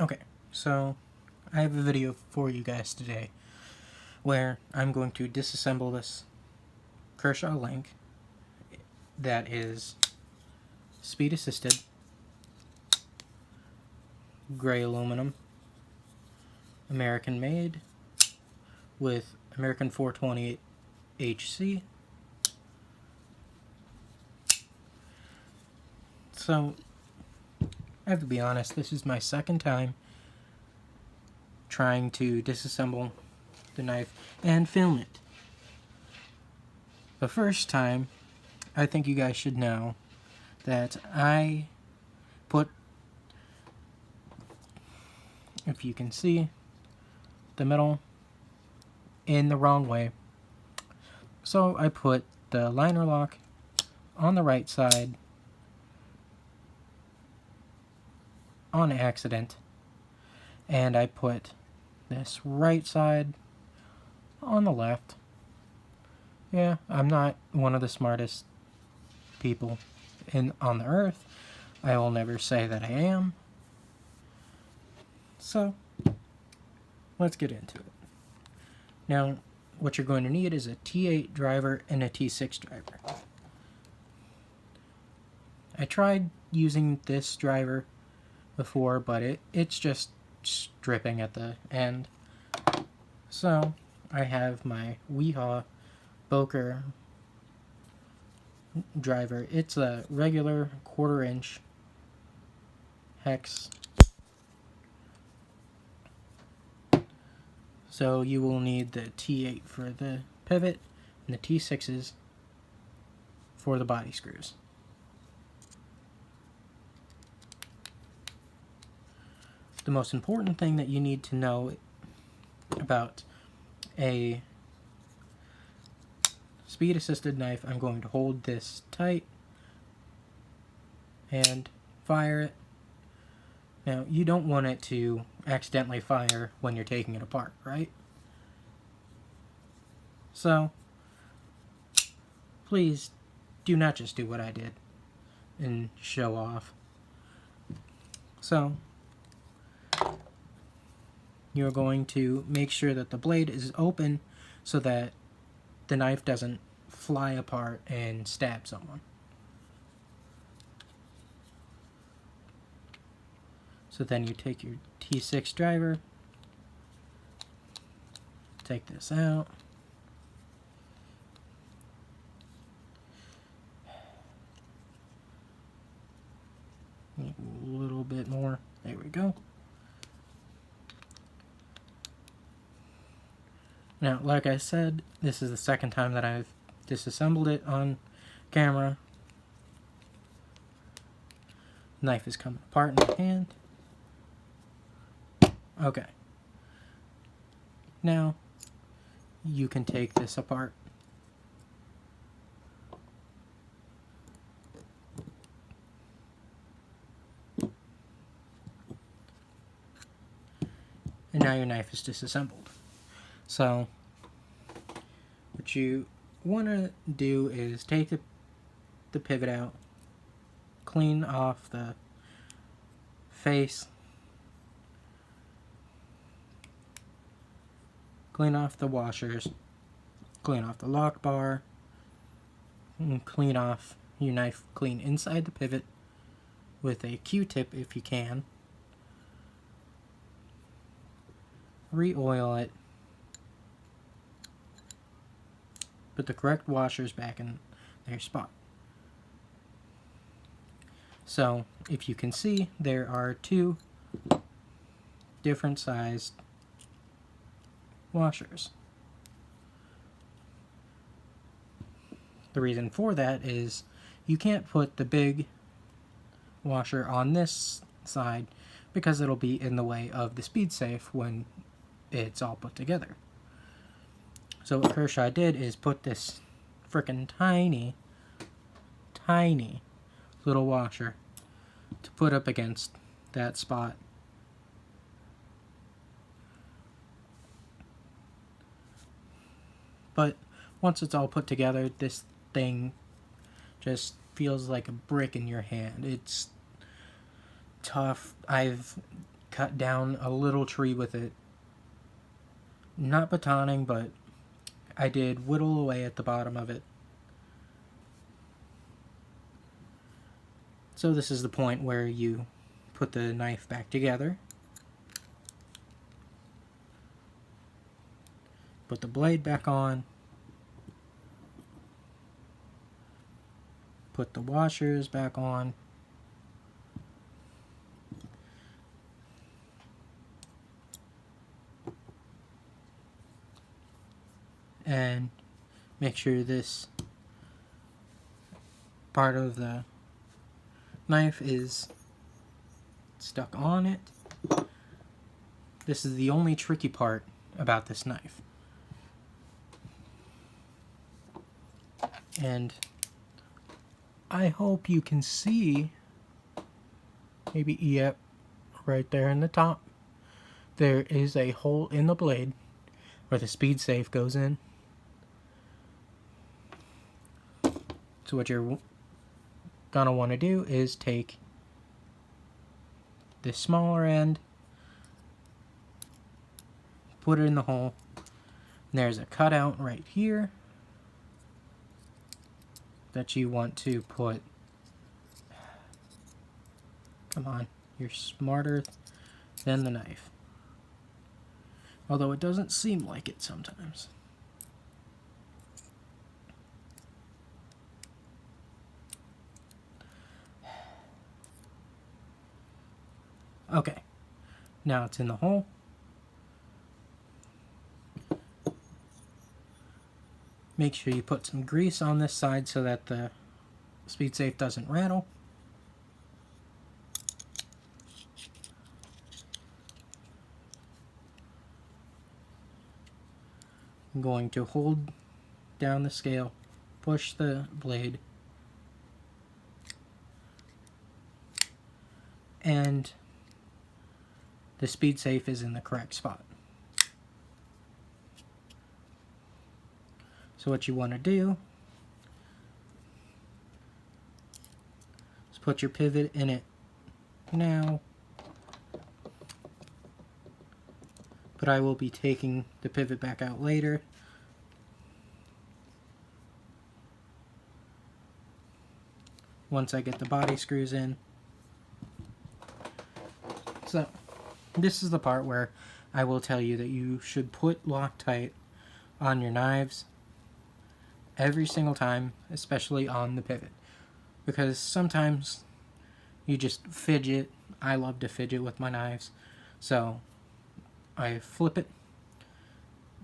Okay, so I have a video for you guys today where I'm going to disassemble this Kershaw link that is speed assisted, gray aluminum, American made, with American 420 HC. So, I have to be honest, this is my second time trying to disassemble the knife and film it. The first time, I think you guys should know that I put, if you can see, the metal in the wrong way. So I put the liner lock on the right side on accident, and I put this right side on the left. Yeah, I'm not one of the smartest people on the earth. I will never say that I am. So, let's get into it. Now, what you're going to need is a T8 driver and a T6 driver. I tried using this driver before, but it's just stripping at the end. So, I have my Weehaw Boker driver. It's a regular 1/4 inch hex. So you will need the T8 for the pivot and the T6s for the body screws. The most important thing that you need to know about a speed assisted knife, I'm going to hold this tight and fire it. Now, you don't want it to accidentally fire when you're taking it apart, right? So, please do not just do what I did and show off. So, you're going to make sure that the blade is open so that the knife doesn't fly apart and stab someone. So then you take your T6 driver, take this out, a little bit more, there we go. Now, like I said, this is the second time that I've disassembled it on camera. Knife is coming apart in my hand. Okay. Now, you can take this apart. And now your knife is disassembled. So, what you want to do is take the pivot out, clean off the face, clean off the washers, clean off the lock bar, and clean off your knife clean inside the pivot with a Q-tip if you can. Re-oil it. Put the correct washers back in their spot. So, if you can see, there are two different sized washers. The reason for that is you can't put the big washer on this side because it'll be in the way of the speed safe when it's all put together. So what Kershaw did is put this frickin' tiny little washer to put up against that spot. But once it's all put together, this thing just feels like a brick in your hand. It's tough. I've cut down a little tree with it. Not batoning, but I did whittle away at the bottom of it. So this is the point where you put the knife back together. Put the blade back on. Put the washers back on. And make sure this part of the knife is stuck on it. This is the only tricky part about this knife. And I hope you can see, maybe, yep, right there in the top, there is a hole in the blade where the speed safe goes in. So what you're gonna want to do is take this smaller end, put it in the hole, and there's a cutout right here that you want to put. Come on, you're smarter than the knife. Although it doesn't seem like it sometimes. Okay, now it's in the hole. Make sure you put some grease on this side so that the speed safe doesn't rattle. I'm going to hold down the scale, push the blade, and the speed safe is in the correct spot. So what you want to do is put your pivot in it now, but I will be taking the pivot back out later. Once I get the body screws in. So this is the part where I will tell you that you should put Loctite on your knives every single time, especially on the pivot, because sometimes you just fidget. I love to fidget with my knives, so I flip it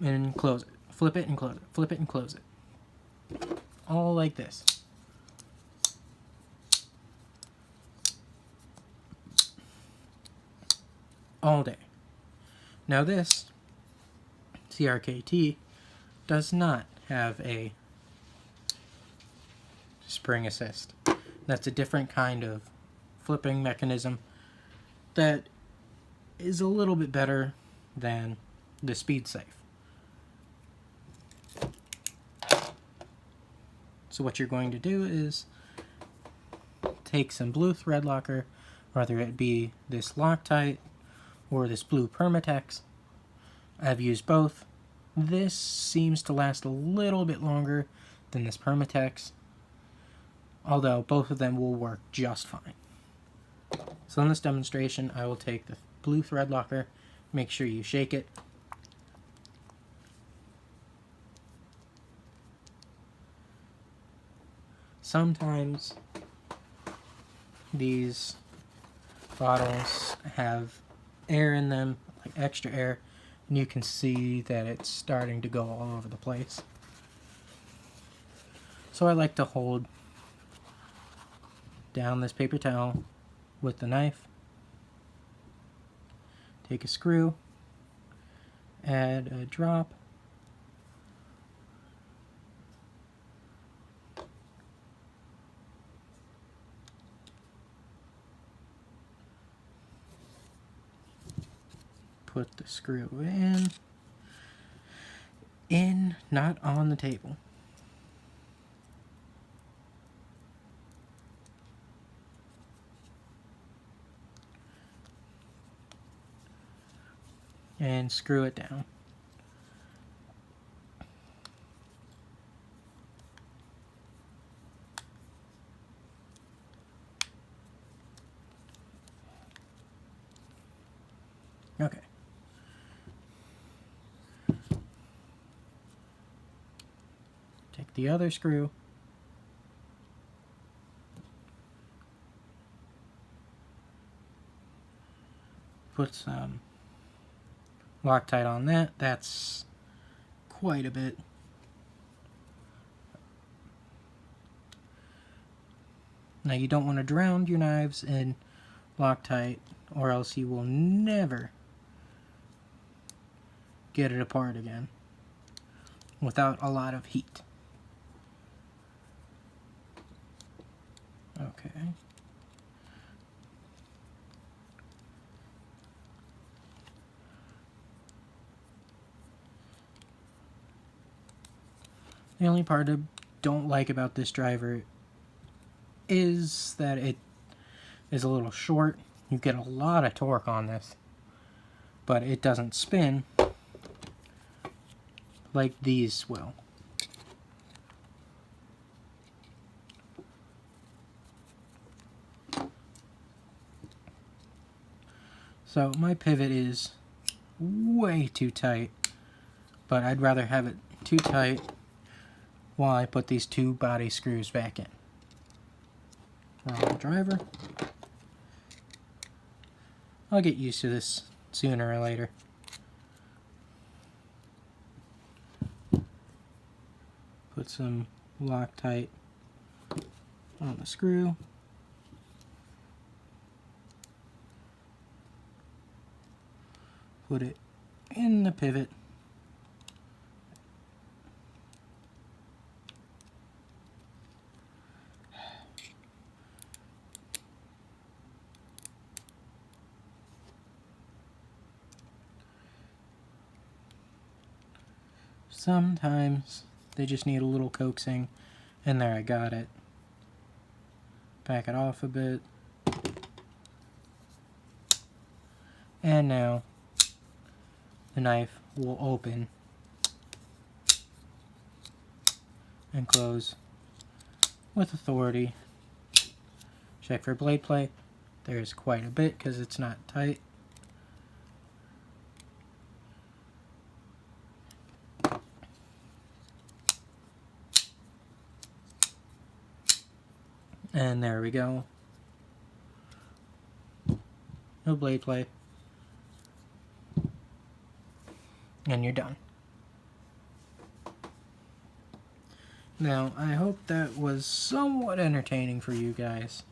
and close it, flip it and close it, flip it and close it, all like this. All day. Now this CRKT does not have a spring assist. That's a different kind of flipping mechanism that is a little bit better than the speed safe. So what you're going to do is take some blue thread locker, whether it be this Loctite or this blue Permatex. I've used both. This seems to last a little bit longer than this Permatex, although both of them will work just fine. So in this demonstration, I will take the blue thread locker, make sure you shake it. Sometimes these bottles have air in them, like extra air, and you can see that it's starting to go all over the place. So I like to hold down this paper towel with the knife, take a screw, add a drop, put the screw in, not on the table. and screw it down. Okay. Take the other screw. Put some Loctite on that. That's quite a bit. Now you don't want to drown your knives in Loctite, or else you will never get it apart again without a lot of heat. Okay. The only part I don't like about this driver is that it is a little short. You get a lot of torque on this, but it doesn't spin like these will. So my pivot is way too tight, but I'd rather have it too tight while I put these two body screws back in. Wrong driver. I'll get used to this sooner or later. Put some Loctite on the screw. Put it in the pivot. Sometimes they just need a little coaxing, and there, I got it. Back it off a bit. And now the knife will open and close with authority. Check for blade play. There's quite a bit because it's not tight. And there we go. No blade play. And you're done. Now, I hope that was somewhat entertaining for you guys.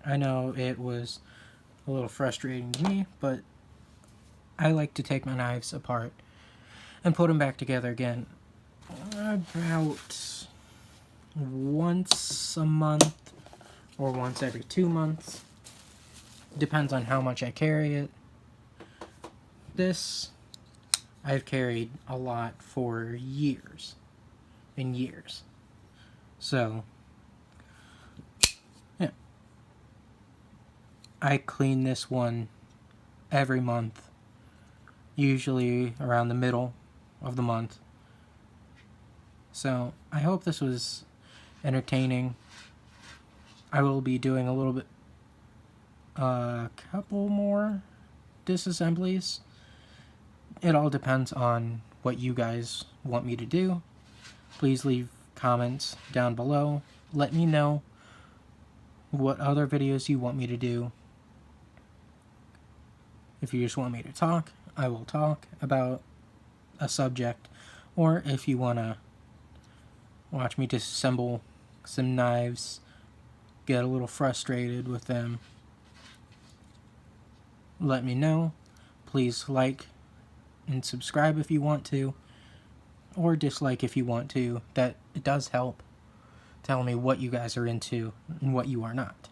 I know it was a little frustrating to me, but I like to take my knives apart and put them back together again about once a month or once every 2 months. Depends on how much I carry it. This I've carried a lot for years and years. So, yeah. I clean this one every month, usually around the middle of the month. So, I hope this was entertaining. I will be doing a couple more disassemblies. It all depends on what you guys want me to do. Please leave comments down below. Let me know what other videos you want me to do. If you just want me to talk, I will talk about a subject. Or if you want to watch me disassemble some knives, get a little frustrated with them, let me know. Please like and subscribe if you want to, or dislike if you want to. That it does help tell me what you guys are into and what you are not.